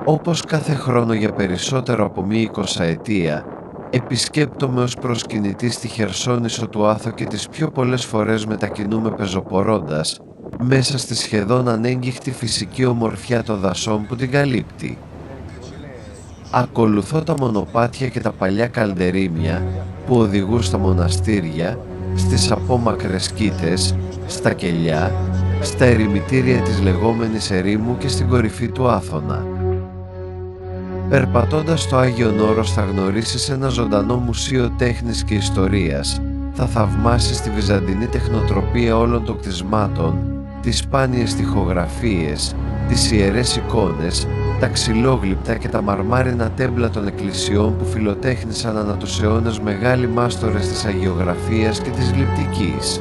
Όπως κάθε χρόνο για περισσότερο από μία 20 ετία, επισκέπτομαι ως προσκυνητής τη Χερσόνησο του Άθο και τις πιο πολλές φορές μετακινούμε πεζοπορώντας μέσα στη σχεδόν ανέγγιχτη φυσική ομορφιά των δασών που την καλύπτει. Ακολουθώ τα μονοπάτια και τα παλιά καλντερίμια που οδηγούν στα μοναστήρια, στις απόμακρες κήτες, στα κελιά, στα ερημητήρια της λεγόμενης ερήμου και στην κορυφή του Άθωνα. Περπατώντας στο Άγιον Όρος θα γνωρίσεις ένα ζωντανό μουσείο τέχνης και ιστορίας. Θα θαυμάσεις τη βυζαντινή τεχνοτροπία όλων των κτισμάτων, τις σπάνιες τοιχογραφίες, τις ιερές εικόνες, τα ξυλόγλυπτα και τα μαρμάρινα τέμπλα των εκκλησιών που φιλοτέχνησαν ανά τους αιώνες μεγάλοι μάστορες της αγιογραφίας και της γλυπτικής.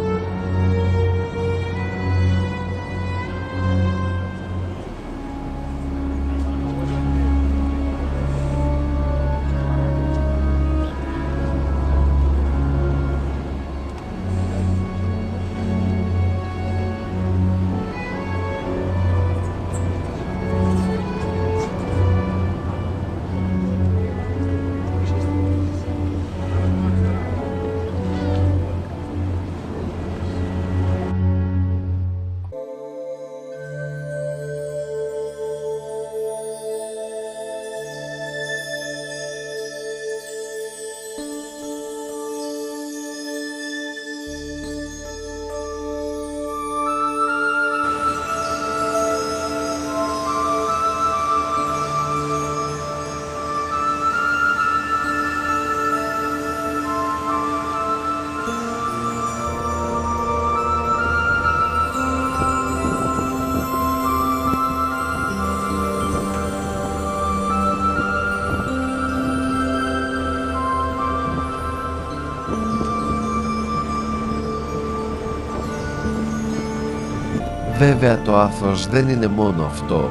Βέβαια το Άθος δεν είναι μόνο αυτό.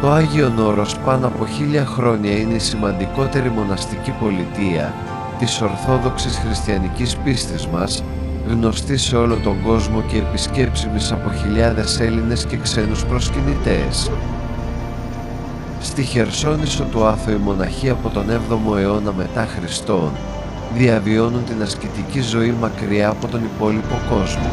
Το Άγιον Όρος πάνω από 1000 χρόνια είναι η σημαντικότερη μοναστική πολιτεία της Ορθόδοξης Χριστιανικής πίστης μας, γνωστή σε όλο τον κόσμο και επισκέψιμης από χιλιάδες Έλληνες και ξένους προσκυνητές. Στη Χερσόνησο του Άθο οι μοναχοί από τον 7ο αιώνα μετά Χριστόν διαβιώνουν την ασκητική ζωή μακριά από τον υπόλοιπο κόσμο.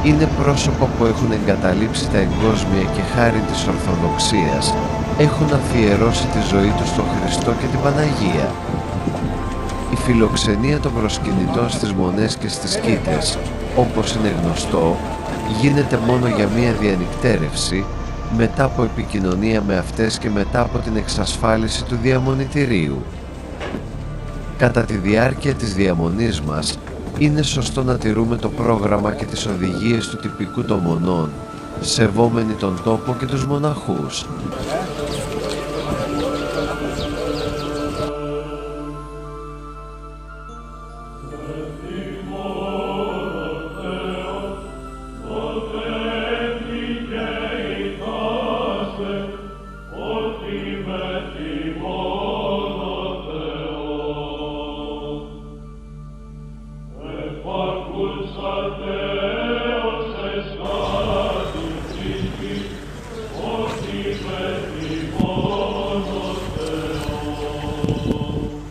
Είναι πρόσωπα που έχουν εγκαταλείψει τα εγκόσμια και χάρη της Ορθοδοξίας έχουν αφιερώσει τη ζωή τους στον Χριστό και την Παναγία. Η φιλοξενία των προσκυνητών στις μονές και στις κήτες, όπως είναι γνωστό, γίνεται μόνο για μία διανυκτέρευση, μετά από επικοινωνία με αυτές και μετά από την εξασφάλιση του διαμονητηρίου. Κατά τη διάρκεια της διαμονής μας, είναι σωστό να τηρούμε το πρόγραμμα και τις οδηγίες του τυπικού των μονών, σεβόμενοι τον τόπο και τους μοναχούς.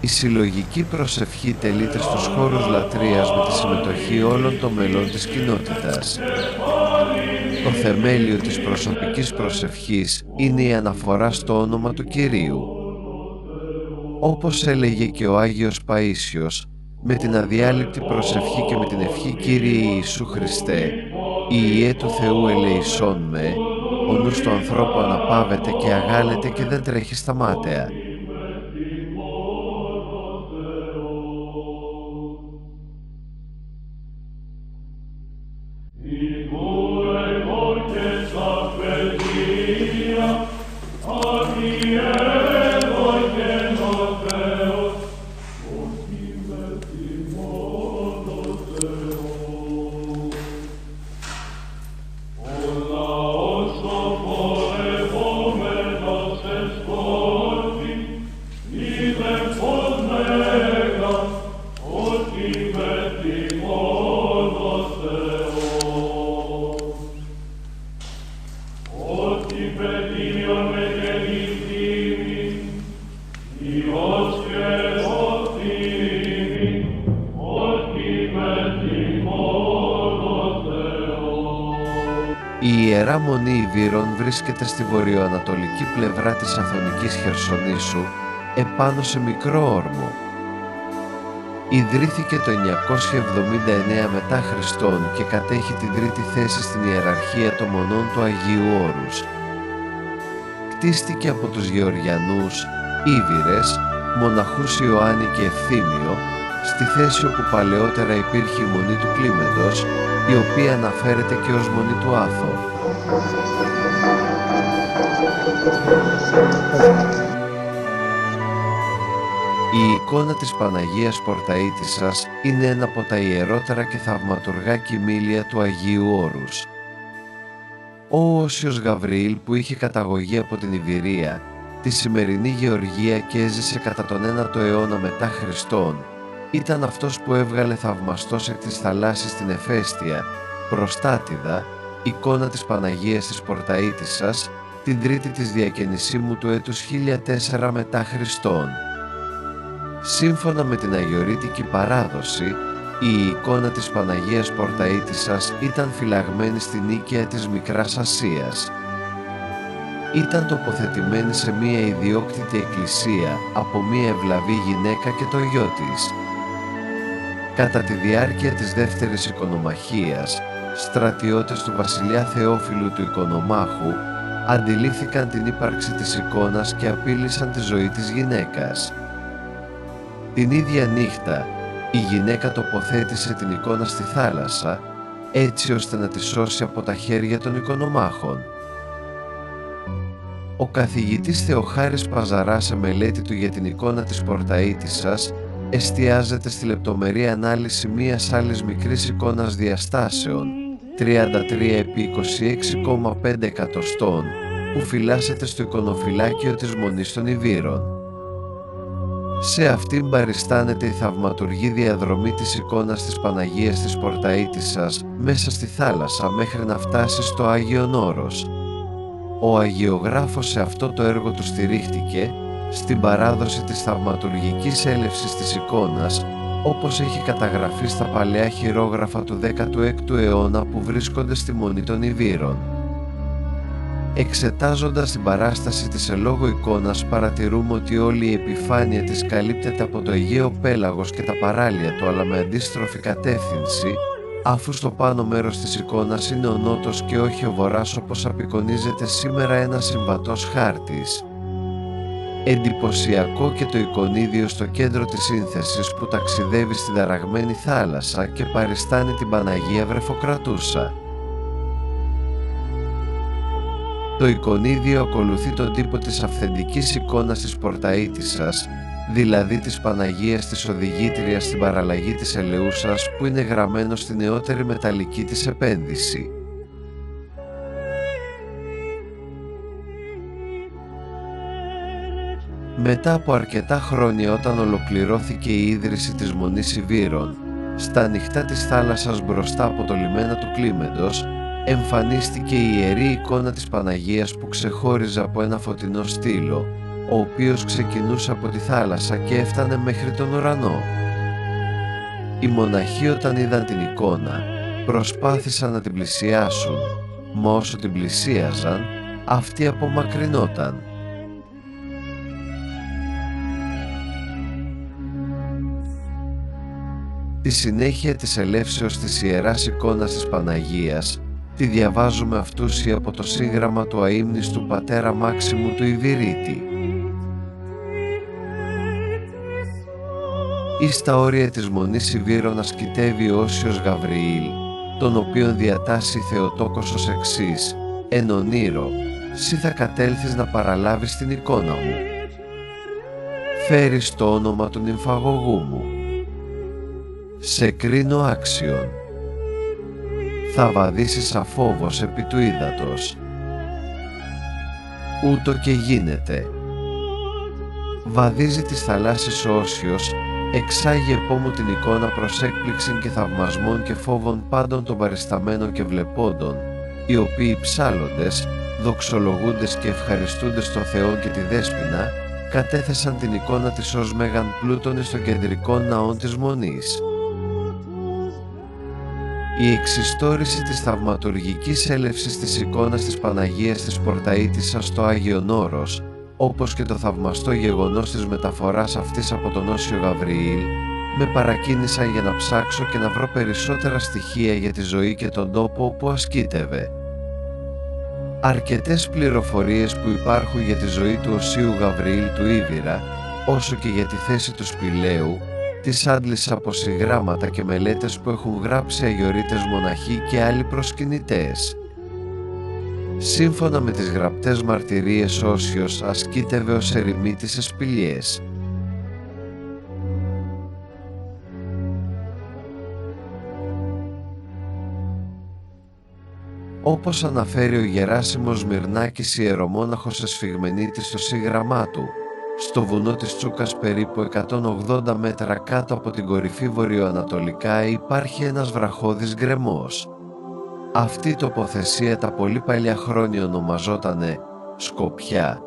Η συλλογική προσευχή τελείται στους χώρους λατρείας με τη συμμετοχή όλων των μελών της κοινότητας. Το θεμέλιο της προσωπικής προσευχής είναι η αναφορά στο όνομα του Κυρίου. Όπως έλεγε και ο Άγιος Παΐσιος, με την αδιάλειπτη προσευχή και με την ευχή «Κύριε Ιησού Χριστέ, η Υιέ του Θεού ελεησόν με», ο νους του ανθρώπου αναπαύεται και αγάλεται και δεν τρέχει στα μάταια. Ιερά Μονή Ιβύρων βρίσκεται στη βορειοανατολική πλευρά της Αθωνικής Χερσονήσου, επάνω σε μικρό όρμο. Ιδρύθηκε το 979 μετά Χριστόν και κατέχει την τρίτη θέση στην ιεραρχία των μονών του Αγίου Όρους. Κτίστηκε από τους Γεωργιανούς, Ήβυρες, μοναχούς Ιωάννη και Ευθύμιο, στη θέση όπου παλαιότερα υπήρχε η Μονή του Κλίμεντος, η οποία αναφέρεται και ως Μονή του Άθο. Η εικόνα της Παναγίας Πορταΐτισσας είναι ένα από τα ιερότερα και θαυματουργά κοιμήλια του Αγίου Όρους. Ο Όσιος Γαβριήλ, που είχε καταγωγή από την Ιβυρία, τη σημερινή Γεωργία και έζησε κατά τον 9ο αιώνα μετά Χριστόν, ήταν αυτός που έβγαλε θαυμαστός εκ της θαλάσσης την Εφέστεια, προστάτηδα, εικόνα της Παναγίας της Πορταΐτισσας, την τρίτη της διακαινησίμου του έτους 1004 μετά Χριστόν. Σύμφωνα με την αγιορείτικη παράδοση, η εικόνα της Παναγίας Πορταΐτισσας ήταν φυλαγμένη στην οίκαια της Μικράς Ασίας. Ήταν τοποθετημένη σε μία ιδιόκτητη εκκλησία από μία ευλαβή γυναίκα και το γιο της. Κατά τη διάρκεια της δεύτερης οικονομαχίας, στρατιώτες του βασιλιά Θεόφιλου του Οικονομάχου αντιλήφθηκαν την ύπαρξη της εικόνας και απείλησαν τη ζωή της γυναίκας. Την ίδια νύχτα, η γυναίκα τοποθέτησε την εικόνα στη θάλασσα, έτσι ώστε να τη σώσει από τα χέρια των οικονομάχων. Ο καθηγητής Θεοχάρης Παζαράς, σε μελέτη του για την εικόνα της Πορταΐτισσας, εστιάζεται στη λεπτομερή ανάλυση μίας άλλης μικρής εικόνας διαστάσεων, 33 επί 26,5 εκατοστών, που φυλάσσεται στο εικονοφυλάκιο της Μονής των Ιβύρων. Σε αυτήν παριστάνεται η θαυματουργή διαδρομή της εικόνας της Παναγίας της Πορταΐτισσας μέσα στη θάλασσα μέχρι να φτάσει στο Άγιον Όρος. Ο αγιογράφος σε αυτό το έργο του στηρίχτηκε στην παράδοση της θαυματουργικής έλευσης της εικόνας, όπως έχει καταγραφεί στα παλαιά χειρόγραφα του 16ου αιώνα που βρίσκονται στη Μονή των Ιβύρων. Εξετάζοντας την παράσταση της ελόγω εικόνας, παρατηρούμε ότι όλη η επιφάνεια της καλύπτεται από το Αιγαίο πέλαγος και τα παράλια του, αλλά με αντίστροφη κατεύθυνση, αφού στο πάνω μέρος της εικόνας είναι ο νότος και όχι ο βορράς, όπως απεικονίζεται σήμερα ένας συμβατός χάρτης. Εντυπωσιακό και το εικονίδιο στο κέντρο της σύνθεσης που ταξιδεύει στην ταραγμένη θάλασσα και παριστάνει την Παναγία βρεφοκρατούσα. Το εικονίδιο ακολουθεί τον τύπο της αυθεντικής εικόνας της Πορταΐτισσας, δηλαδή της Παναγίας της Οδηγήτριας στην παραλλαγή της Ελεούσας, που είναι γραμμένο στη νεότερη μεταλλική της επένδυση. Μετά από αρκετά χρόνια, όταν ολοκληρώθηκε η ίδρυση της Μονής Ιβύρων, στα ανοιχτά της θάλασσας μπροστά από το λιμένα του Κλίμεντος, εμφανίστηκε η ιερή εικόνα της Παναγίας που ξεχώριζε από ένα φωτεινό στήλο, ο οποίος ξεκινούσε από τη θάλασσα και έφτανε μέχρι τον ουρανό. Οι μοναχοί, όταν είδαν την εικόνα, προσπάθησαν να την πλησιάσουν, μα όσο την πλησίαζαν, αυτή απομακρυνόταν. Τη συνέχεια της ελεύσεως της Ιεράς Εικόνας της Παναγίας τη διαβάζουμε αυτούσια από το σύγγραμμα του αείμνηστου πατέρα Μάξιμου του Ιβυρίτη. Εις τα όρια της Μονής Ιβύρων ασκητεύει ο Όσιος Γαβριήλ, τον οποίον διατάσσει η Θεοτόκος ως εξής: «Εν ονείρο, σύ θα κατέλθεις να παραλάβεις την εικόνα μου. Φέρεις το όνομα του νυμφαγωγού μου. Σε κρίνω άξιον. Θα βαδίσεις αφόβος επί του ύδατος. Ούτω και γίνεται. Βαδίζει τις θαλάσσης ο Όσιος, εξάγει επόμου την εικόνα προς έκπληξην και θαυμασμών και φόβων πάντων των παρισταμένων και βλεπόντων, οι οποίοι ψάλλοντες, δοξολογούντες και ευχαριστούντες στο Θεό και τη Δέσποινα, κατέθεσαν την εικόνα της ως μέγαν πλούτων εις των κεντρικών ναών της Μονής. Η εξιστόρηση της θαυματουργικής έλευσης της εικόνας της Παναγίας της Πορταΐτισσας στο Άγιον Όρος, όπως και το θαυμαστό γεγονός της μεταφοράς αυτής από τον Όσιο Γαβριήλ, με παρακίνησαν για να ψάξω και να βρω περισσότερα στοιχεία για τη ζωή και τον τόπο όπου ασκήτευε. Αρκετές πληροφορίες που υπάρχουν για τη ζωή του Οσίου Γαβριήλ του Ήβηρα, όσο και για τη θέση του σπηλαίου, τις άντλησα από συγγράμματα και μελέτες που έχουν γράψει αγιορείτες μοναχοί και άλλοι προσκυνητές. Σύμφωνα με τις γραπτές μαρτυρίες, Όσιος ασκήτευε ως ερημίτης σε σπηλιές. Όπως αναφέρει ο Γεράσιμος Μυρνάκης, ιερομόναχος εσφιγμενίτης στο σύγγραμμά του, στο βουνό της Τσούκας, περίπου 180 μέτρα κάτω από την κορυφή βορειοανατολικά, υπάρχει ένας βραχώδης γκρεμός. Αυτή η τοποθεσία τα πολύ παλιά χρόνια ονομαζότανε Σκοπιά,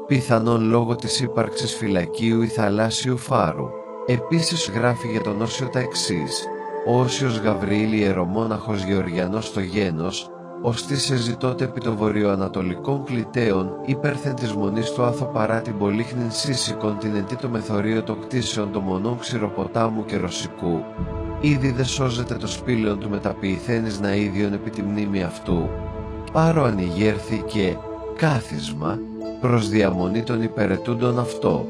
πιθανόν λόγω της ύπαρξης φυλακίου ή θαλάσσιου φάρου. Επίσης γράφει για τον Όσιο τα εξής: «Ο Όσιος Γαβριήλ, ιερομόναχος Γεωργιανός στο γένος, ωστής εζητώτε επί των βορειοανατολικών κλητέων υπέρθεν της μονής του άθο παρά την πολύχνην Σύσικον την εντί το μεθορείο των κτήσεων των μονών Ξηροποτάμου και Ρωσικού. Ήδη δε σώζεται το σπήλαιον του μεταποιηθένης ναΐδιον επί τη μνήμη αυτού. Πάρο ανοιγέρθη και κάθισμα προς διαμονή των υπερετούντων αυτό.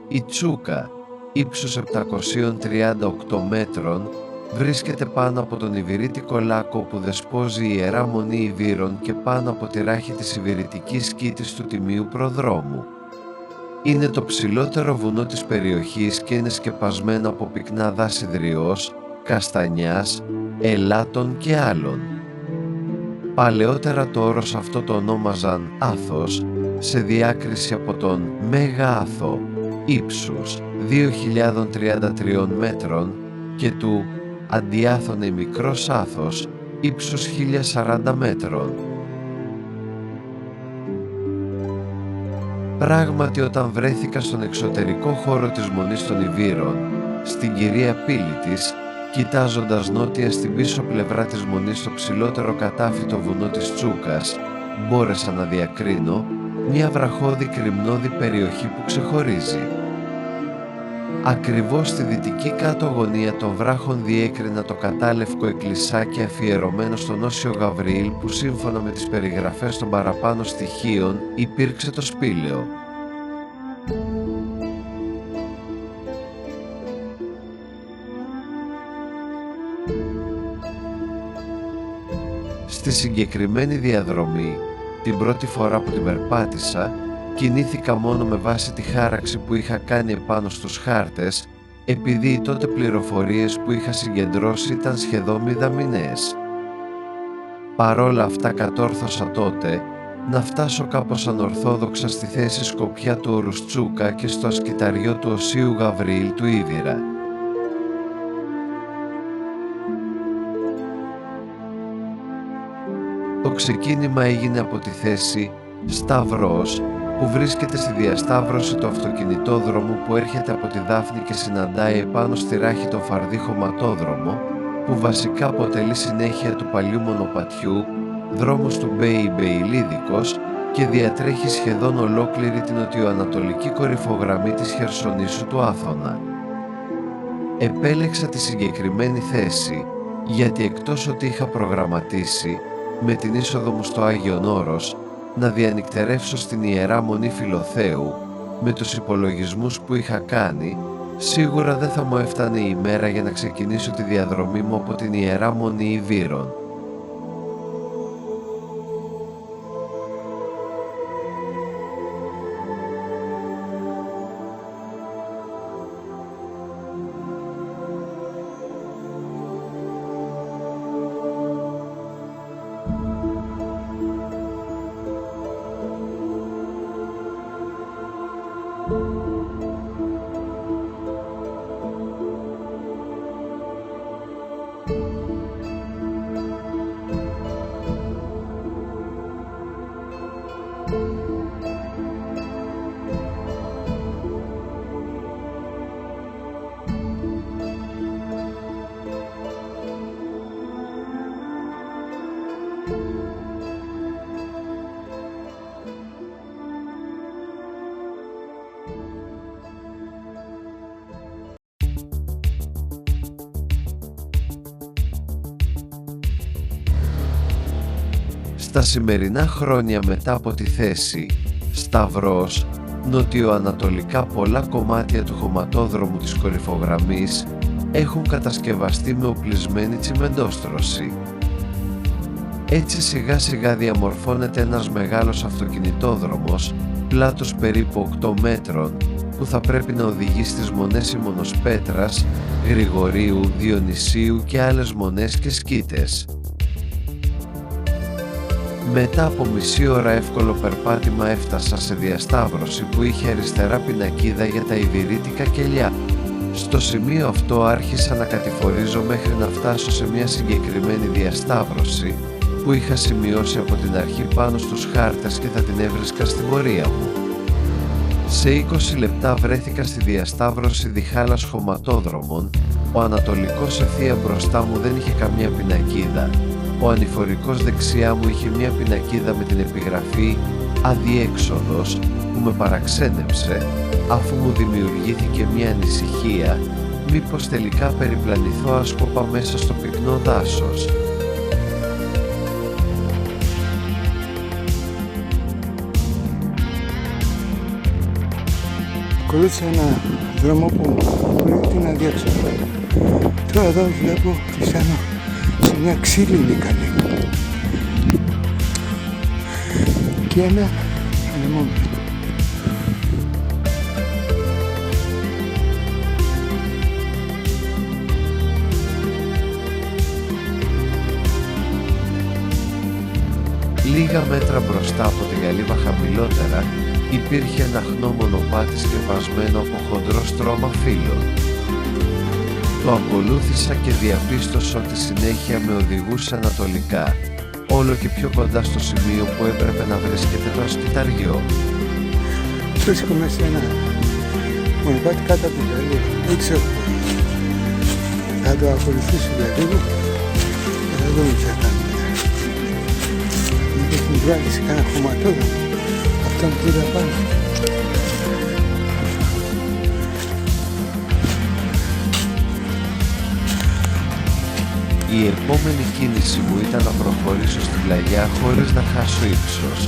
Η Τσούκα, ύψους 738 μέτρων, βρίσκεται πάνω από τον Ιβηρίτικο Λάκκο που δεσπόζει η Ιερά Μονή Ιβύρων και πάνω από τη ράχη της Ιβηρητικής σκήτης του Τιμίου Προδρόμου. Είναι το ψηλότερο βουνό της περιοχής και είναι σκεπασμένο από πυκνά δάση δριός, καστανιάς, ελάτων και άλλων. Παλαιότερα το όρος αυτό το ονόμαζαν Άθος, σε διάκριση από τον Μέγα Άθο, ύψους 2.033 μέτρων, και του Αντιάθωνε Μικρός Άθος, ύψους 1.040 μέτρων. Πράγματι, όταν βρέθηκα στον εξωτερικό χώρο της Μονής των Ιβύρων, στην κυρία πύλη της, κοιτάζοντας νότια στην πίσω πλευρά της Μονής στο ψηλότερο κατάφυτο βουνό της Τσούκας, μπόρεσα να διακρίνω μια βραχώδη κρυμνώδη περιοχή που ξεχωρίζει. Ακριβώς στη δυτική κάτω γωνία των βράχων διέκρινα το κατάλευκο εκκλησάκι αφιερωμένο στον Όσιο Γαβριήλ, που σύμφωνα με τις περιγραφές των παραπάνω στοιχείων υπήρξε το σπήλαιο. Στη συγκεκριμένη διαδρομή, την πρώτη φορά που την περπάτησα, κινήθηκα μόνο με βάση τη χάραξη που είχα κάνει επάνω στους χάρτες, επειδή οι τότε πληροφορίες που είχα συγκεντρώσει ήταν σχεδόν μηδαμινές. Παρόλα αυτά κατόρθωσα τότε να φτάσω κάπως ανορθόδοξα στη θέση Σκοπιά του όρους Τσούκα και στο ασκηταριό του Οσίου Γαβριήλ του Ήβηρα. Το ξεκίνημα έγινε από τη θέση Σταυρός, που βρίσκεται στη διασταύρωση του αυτοκινητόδρομου που έρχεται από τη Δάφνη και συναντάει επάνω στη ράχη τον φαρδί χωματόδρομο, που βασικά αποτελεί συνέχεια του παλιού μονοπατιού, δρόμους του Μπέι Μπεϊλίδικος, και διατρέχει σχεδόν ολόκληρη την νοτιοανατολική κορυφογραμμή της Χερσονήσου του Άθωνα. Επέλεξα τη συγκεκριμένη θέση, γιατί εκτός ότι είχα προγραμματίσει, με την είσοδο μου στο Άγιον Όρος, να διανυκτερεύσω στην Ιερά Μονή Φιλοθέου, με τους υπολογισμούς που είχα κάνει, σίγουρα δεν θα μου έφτανε η ημέρα για να ξεκινήσω τη διαδρομή μου από την Ιερά Μονή Ιβύρων. Στα σημερινά χρόνια μετά από τη θέση Σταυρός, νοτιοανατολικά πολλά κομμάτια του χωματόδρομου της κορυφογραμμής έχουν κατασκευαστεί με οπλισμένη τσιμεντόστρωση. Έτσι σιγά σιγά διαμορφώνεται ένας μεγάλος αυτοκινητόδρομος, πλάτος περίπου 8 μέτρων, που θα πρέπει να οδηγεί στις μονές Ιμωνος Πέτρας, Γρηγορίου, Διονυσίου και άλλες μονές και σκήτες. Μετά από μισή ώρα εύκολο περπάτημα έφτασα σε διασταύρωση που είχε αριστερά πινακίδα για τα Ιβηρίτικα κελιά. Στο σημείο αυτό άρχισα να κατηφορίζω μέχρι να φτάσω σε μια συγκεκριμένη διασταύρωση που είχα σημειώσει από την αρχή πάνω στους χάρτες και θα την έβρισκα στην πορεία μου. Σε 20 λεπτά βρέθηκα στη διασταύρωση διχάλας χωματόδρομων. Ο ανατολικός ευθεία μπροστά μου δεν είχε καμία πινακίδα. Ο ανηφορικός δεξιά μου είχε μια πινακίδα με την επιγραφή «Αδιέξοδος» που με παραξένεψε, αφού μου δημιουργήθηκε μια ανησυχία μήπως τελικά περιπλανηθώ άσκοπα μέσα στο πυκνό δάσος. Ακολούθησα ένα δρόμο που πρέπει να διέξω. Τώρα εδώ βλέπω πιάνω σε μια ξύλινη καλή και ένα ανεμόμετρο. Λίγα μέτρα μπροστά από τη γαλήβα χαμηλότερα υπήρχε ένα χνό μονοπάτι σκεπασμένο από χοντρό στρώμα φύλλων. Το ακολούθησα και διαπίστωσα ότι συνέχεια με οδηγούσε ανατολικά, όλο και πιο κοντά στο σημείο που έπρεπε να βρίσκεται το ασκηταριό. Βρίσκομαι σε ένα μονοπάτι κάτω από την γαλήβα. Δεν ξέρω. Θα το ακολουθήσω για λίγο και θα δούμε τι θα κάνουμε. Μήπως μου βγάλει σε κάνα χωματόδρομο αυτό που είδα πάνω. Η επόμενη κίνηση μου ήταν να προχωρήσω στην πλαγιά χωρίς να χάσω ύψος.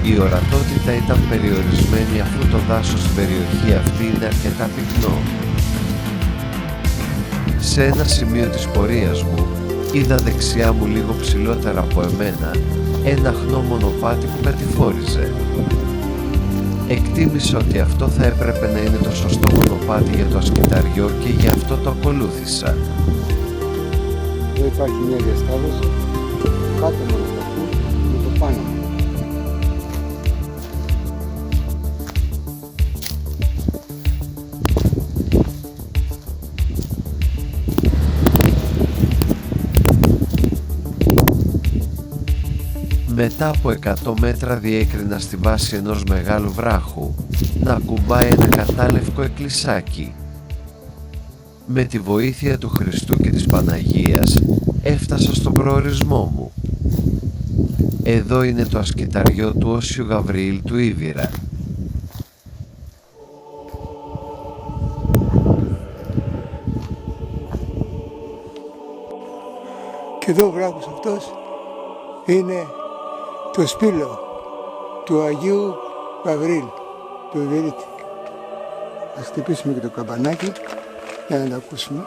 Η ορατότητα ήταν περιορισμένη αφού το δάσος στην περιοχή αυτή είναι αρκετά πυκνό. Σε ένα σημείο της πορείας μου είδα δεξιά μου λίγο ψηλότερα από εμένα ένα χνό μονοπάτι που κατηφόριζε. Εκτίμησα ότι αυτό θα έπρεπε να είναι το σωστό μονοπάτι για το ασκηταριό και γι' αυτό το ακολούθησα. Εδώ υπάρχει μια διασταύρωση κάτω μονοπατού και το πάνω. Μετά από 100 μέτρα διέκρινα στη βάση ενός μεγάλου βράχου να ακουμπάει ένα κατάλευκο εκκλησάκι. Με τη βοήθεια του Χριστού και της Παναγίας έφτασα στον προορισμό μου. Εδώ είναι το ασκηταριό του Όσιου Γαβριήλ του Ήβηρα. Και εδώ ο βράχος αυτός είναι το σπήλαιο του Αγίου Γαβριήλ του Ιβηρίτη. Ας χτυπήσουμε και το καμπανάκι για να το ακούσουμε.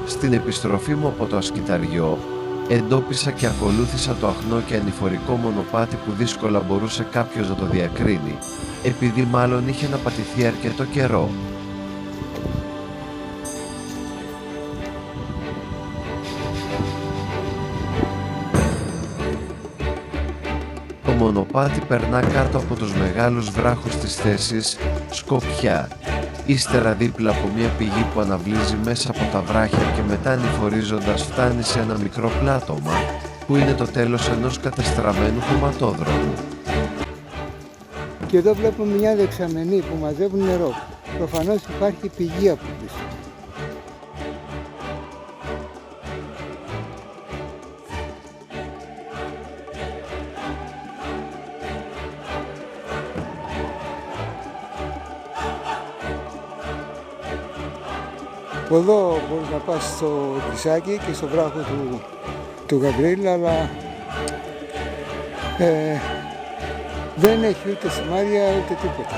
Στην επιστροφή μου από το ασκηταριό εντόπισα και ακολούθησα το αχνό και ανηφορικό μονοπάτι που δύσκολα μπορούσε κάποιος να το διακρίνει, επειδή μάλλον είχε να πατηθεί αρκετό καιρό. Το μονοπάτι περνά κάτω από τους μεγάλους βράχους της θέσης Σκοπιά, ύστερα δίπλα από μια πηγή που αναβλύζει μέσα από τα βράχια και μετά ανηφορίζοντας φτάνει σε ένα μικρό πλάτωμα που είναι το τέλος ενός κατεστραμμένου χωματόδρομου. Και εδώ βλέπουμε μια δεξαμενή που μαζεύουν νερό. Προφανώς υπάρχει πηγή από πίσω. Από εδώ μπορείς να πας στο Εκκλησάκι και στο βράχο του Γαβρίλ, αλλά δεν έχει ούτε σημάδια ούτε τίποτα.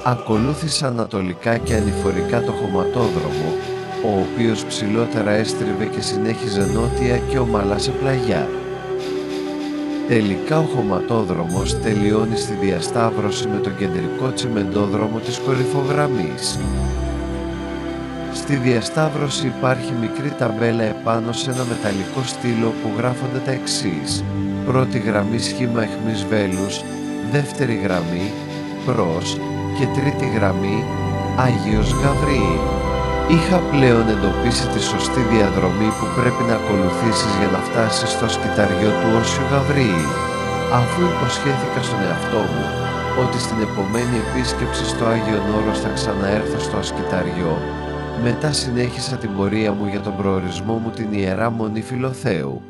Ακολούθησα ανατολικά και ανηφορικά το χωματόδρομο, ο οποίος ψηλότερα έστριβε και συνέχιζε νότια και ομαλά σε πλαγιά. Τελικά ο χωματόδρομος τελειώνει στη διασταύρωση με τον κεντρικό τσιμεντόδρομο της κορυφογραμμής. Στη διασταύρωση υπάρχει μικρή ταμπέλα επάνω σε ένα μεταλλικό στήλο που γράφονται τα εξής: πρώτη γραμμή σχήμα αιχμής βέλους, δεύτερη γραμμή προς και τρίτη γραμμή Άγιος Γαβριήλ. Είχα πλέον εντοπίσει τη σωστή διαδρομή που πρέπει να ακολουθήσεις για να φτάσεις στο σκυταριό του Όσιου Γαβριήλ. Αφού υποσχέθηκα στον εαυτό μου ότι στην επομένη επίσκεψη στο Άγιον Όρος θα ξαναέρθω στο ασκυταριό, μετά συνέχισα την πορεία μου για τον προορισμό μου, την Ιερά Μονή Φιλοθέου.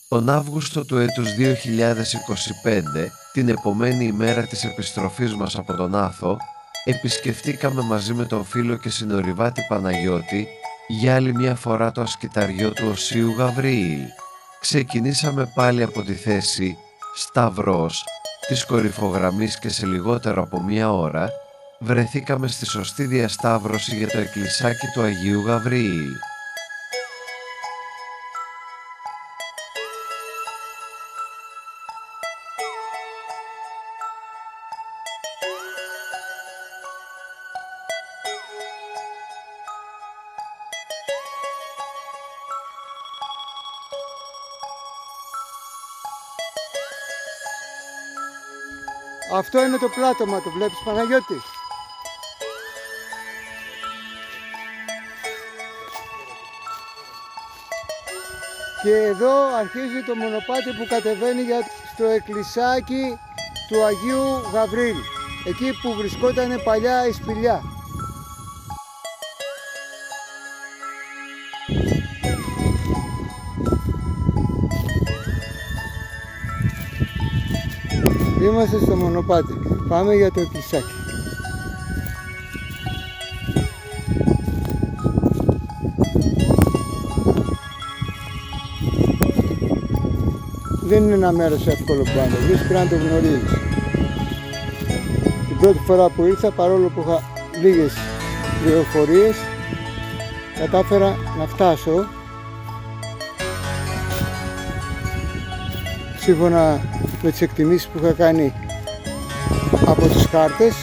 Τον Αύγουστο του έτους 2025, την επομένη ημέρα της επιστροφής μας από τον Άθο, επισκεφτήκαμε μαζί με τον φίλο και συνορειβάτη Παναγιώτη για άλλη μια φορά το ασκυταριό του Οσίου Γαβριήλ. Ξεκινήσαμε πάλι από τη θέση Σταυρός της κορυφογραμμής και σε λιγότερο από μια ώρα βρεθήκαμε στη σωστή διασταύρωση για το εκκλησάκι του Αγίου Γαβριήλ. Αυτό είναι το πλάτωμα, το βλέπεις Παναγιώτη? Και εδώ αρχίζει το μονοπάτι που κατεβαίνει στο εκκλησάκι του Αγίου Γαβρίλ, εκεί που βρισκόταν παλιά η σπηλιά. Είμαστε στο μονοπάτι. Πάμε για το εκκλησάκι. Δεν είναι ένα μέρος εύκολο που αν το βρεις, πρέπει να το γνωρίζεις. Την πρώτη φορά που ήρθα, παρόλο που είχα λίγες πληροφορίες, κατάφερα να φτάσω σύμφωνα με τις εκτιμήσεις που είχα κάνει από τις κάρτες,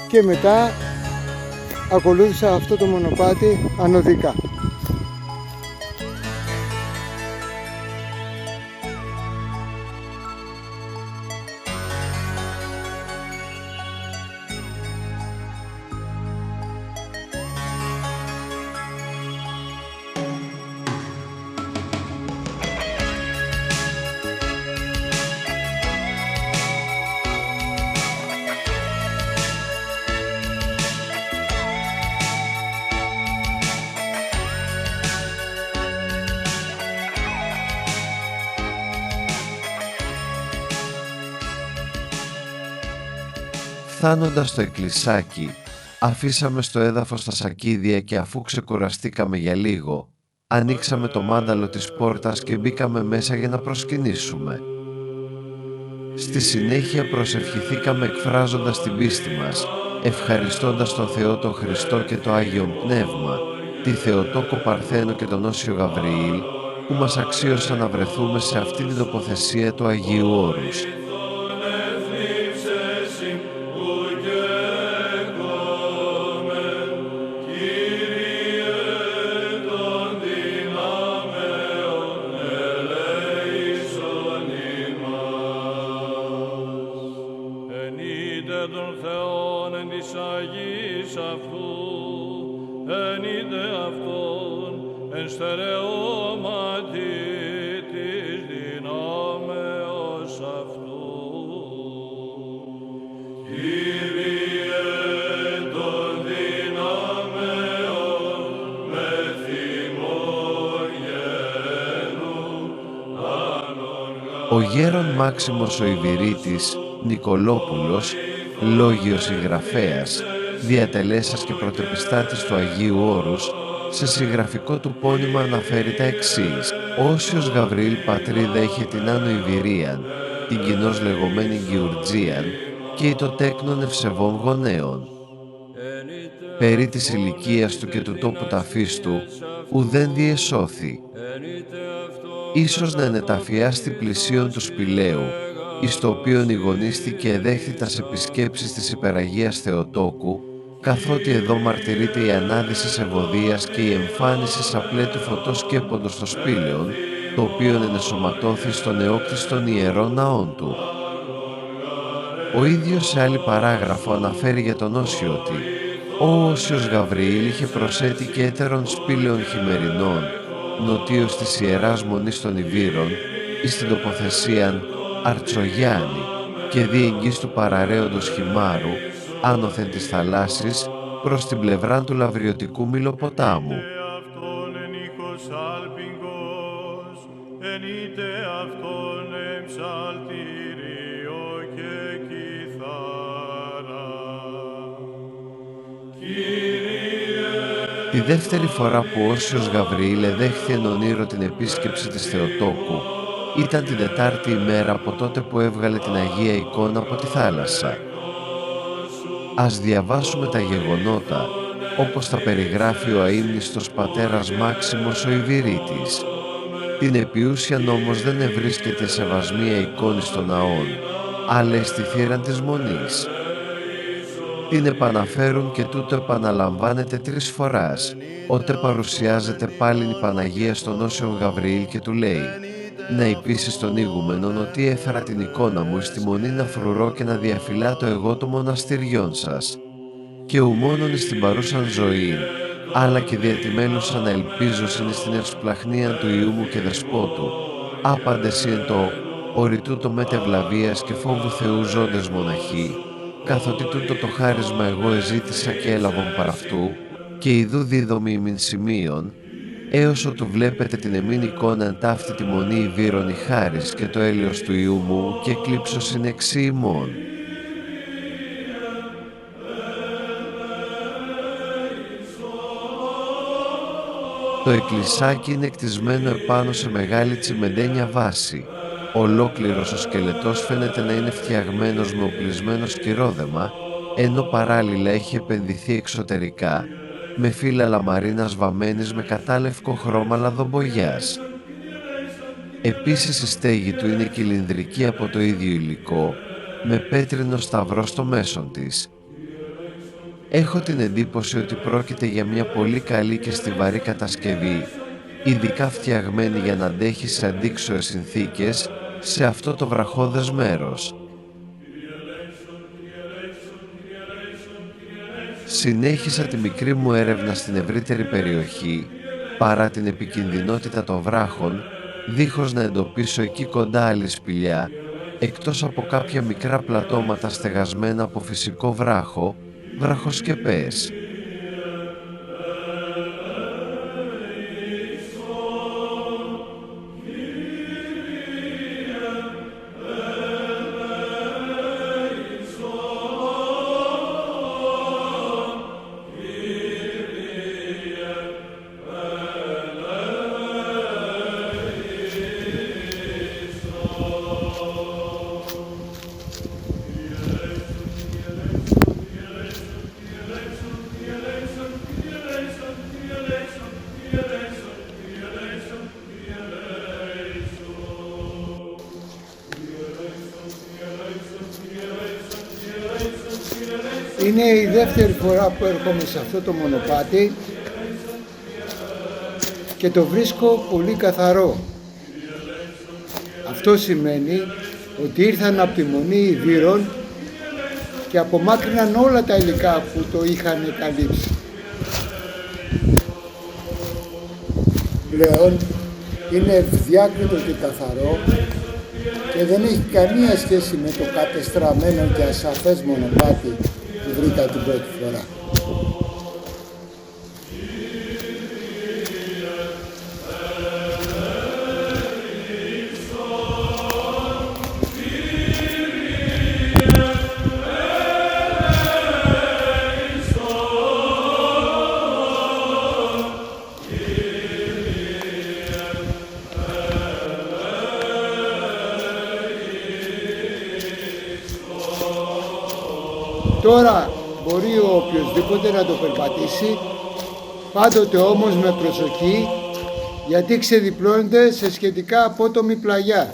και μετά ακολούθησα αυτό το μονοπάτι ανωδικά. Φτάνοντας στο εκκλησάκι, αφήσαμε στο έδαφος τα σακίδια και αφού ξεκουραστήκαμε για λίγο, ανοίξαμε το μάνταλο της πόρτας και μπήκαμε μέσα για να προσκυνήσουμε. Στη συνέχεια προσευχηθήκαμε εκφράζοντας την πίστη μας, ευχαριστώντας τον Θεό τον Χριστό και το Άγιον Πνεύμα, τη Θεοτόκο Παρθένο και τον Όσιο Γαβριήλ, που μας αξίωσαν να βρεθούμε σε αυτή την τοποθεσία του Αγίου Όρους. Των Θεών εν της Αγής αυτού, εν είδε αυτόν, εν στερεώματι της δυνάμεως αυτού. Κύριε των δυνάμεων, με θυμό γένου, Ο γέρον Μάξιμος ο Ιβηρίτης Νικολόπουλος, λόγιος συγγραφέας, διατελέσας και πρωτεπιστάτης του Αγίου Όρους, σε συγγραφικό του πόνημα αναφέρει τα εξής: «Όσιος Γαβριήλ πατρίδα είχε την Άνω Ιβηρίαν, την κοινώς λεγόμενη Γεωργίαν, και το τέκνον ευσεβών γονέων. Περί της ηλικίας του και του τόπου ταφής του, ουδέν διεσώθη. Ίσως να ενεταφιάστη πλησίον του σπηλαίου, εις το οποίον ηγονίστηκε εδέχθη τας επισκέψεις της Υπεραγίας Θεοτόκου, καθότι εδώ μαρτυρείται η ανάδυσης ευωδίας και η εμφάνιση απλέ του φωτός σκέποντος στο σπήλαιον, το οποίον ενεσωματώθη στον νεόκτιστον ιερών ναών του». Ο ίδιος σε άλλη παράγραφο αναφέρει για τον Όσιο ότι «Ο Όσιος Γαβριήλ είχε προσέτει και έτερων σπήλαιων χειμερινών, νοτίως της Ιεράς Μονής των Ιβύρων, εις την τοποθεσίαν Αρτσογιάννη και διεγγύς του παραραίοντος χυμάρου, άνωθεν της θαλάσσης, προς την πλευρά του Λαβριωτικού Μυλοποτάμου». Τη δεύτερη φορά που ο Όσιος Γαβριήλ εδέχθη εν ονείρο την επίσκεψη της Θεοτόκου ήταν την Τετάρτη ημέρα από τότε που έβγαλε την Αγία Εικόνα από τη θάλασσα. Ας διαβάσουμε τα γεγονότα όπως τα περιγράφει ο αείμνηστος πατέρας Μάξιμος ο Ιβηρίτης. Την επιούσιαν όμως δεν ευρίσκεται σε βασμία εικόνης των ναών, αλλά στη θύραν της Μονής. Την επαναφέρουν και τούτο επαναλαμβάνεται 3 φοράς, ότε παρουσιάζεται πάλιν η Παναγία στον Όσιο Γαβριήλ και του λέει «Να υπήσεις τον ηγούμενον ότι έφερα την εικόνα μου εις τη Μονή να φρουρώ και να διαφυλάτω εγώ το μοναστηριόν σας. Και ου μόνον εις την παρούσαν ζωή, αλλά και διατημέλουσα να ελπίζωσιν εις την ευσπλαχνίαν του Υιού μου και Δεσπότου, άπαντες εν το οριτού το μετευλαβίας και φόβου Θεού ζώντες μοναχοί, καθότι τούτο το χάρισμα εγώ εζήτησα και έλαβον παρ' αυτού, και ιδού δίδομη ημιν σημείων, έως ότου βλέπετε την εμήν εικόνα εν ταύτη τη Μονή Ιβύρων η χάρις και το έλεος του Υιού μου και κλείψωσιν εξή ημών». Το εκκλησάκι είναι κτισμένο επάνω σε μεγάλη τσιμεντένια βάση. Ολόκληρος ο σκελετός φαίνεται να είναι φτιαγμένος με οπλισμένο σκυρόδεμα, ενώ παράλληλα έχει επενδυθεί εξωτερικά με φύλλα λαμαρίνας βαμμένης με κατάλευκο χρώμα λαδομπογιάς. Επίσης η στέγη του είναι κυλινδρική από το ίδιο υλικό, με πέτρινο σταυρό στο μέσον της. Έχω την εντύπωση ότι πρόκειται για μια πολύ καλή και στιβαρή κατασκευή, ειδικά φτιαγμένη για να αντέχει σε αντίξωες συνθήκες σε αυτό το βραχώδες μέρος. Συνέχισα τη μικρή μου έρευνα στην ευρύτερη περιοχή, παρά την επικινδυνότητα των βράχων, δίχως να εντοπίσω εκεί κοντά άλλη σπηλιά, εκτός από κάποια μικρά πλατώματα στεγασμένα από φυσικό βράχο, βραχοσκεπές. Είναι η δεύτερη φορά που έρχομαι σε αυτό το μονοπάτι και το βρίσκω πολύ καθαρό. Αυτό σημαίνει ότι ήρθαν από τη Μονή Ιβύρων και απομάκρυναν όλα τα υλικά που το είχαν καλύψει. Πλέον είναι ευδιάκριτο και καθαρό και δεν έχει καμία σχέση με το κατεστραμμένο και ασαφές μονοπάτι που βρήκα την πρώτη φορά. Τώρα μπορεί ο οποιοσδήποτε να το περπατήσει, πάντοτε όμως με προσοχή, γιατί ξεδιπλώνεται σε σχετικά απότομη πλαγιά.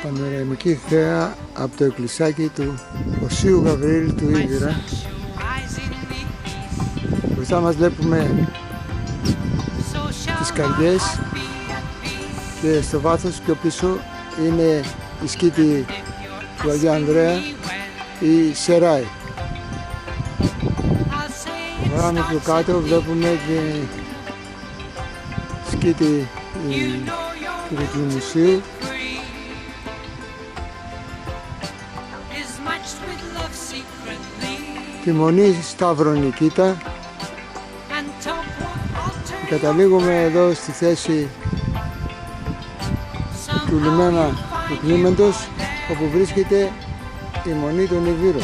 Πανοραμική θέα από το εκκλησάκι του Οσίου Γαβριήλ του Ίδυρα. Μπροστά μας βλέπουμε τις καρδιές και στο βάθος πιο πίσω είναι η σκήτη του Αγίου Ανδρέα, η Σεράη. Πάμε πιο κάτω, βλέπουμε τη σκήτη του Ρητλιμουσίου. Τη Μονή Σταυρονικήτα. Καταλήγουμε εδώ στη θέση του λιμένα του Κνήμεντος, όπου βρίσκεται η Μονή των Ιδύρων.